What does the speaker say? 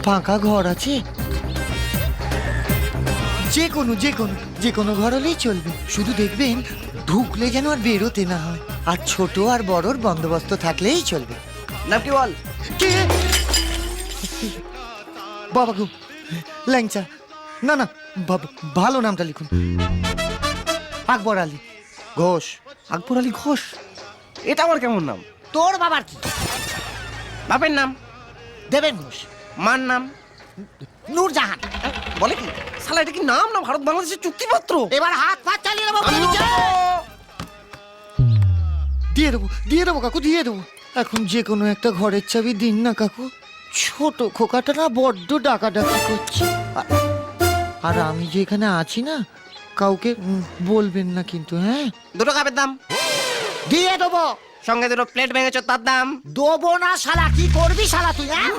ফাঁকা ঘর আছে? যে কোনো ঘর হলেই চলবে, শুধু দেখবেন ঢুকলে যেন আর বেরোতে না হয়, আর ছোট আর বড়র বন্দোবস্ত থাকলেই চলবে। নাম কি বল? কে? বাবা গো, ল্যাংচা। না না, ভালো নামটা লিখুন। আকবর আলী ঘোষ। আকবর আলী ঘোষ? এটা আমার কেমন নাম? তোর বাবার কি? বাপের নাম? দেবেন ঘোষ। মার নাম? নূরজাহান। বলে কি শালা, এটা কি নাম না ভারত বাংলাদেশের চুক্তিপত্র? এবার হাত পা চালিয়ে দেবো। দিয়ে দেবো কাকু, দিয়ে দেবো। এখন যে কোনো একটা ঘরের চাবি দিন না কাকু। ছোট খোকাটা না বড্ড ডাকাডাকি করছে। আর আমি যে এখানে আছি না, কাউকে বলবেন না কিন্তু, হ্যাঁ? দুটো কাপের দাম? দিয়ে দেবো। সঙ্গে দুটো প্লেট ভেঙেছ, তার দাম? দেবো না শালা, কি করবি শালা তুই, হ্যাঁ?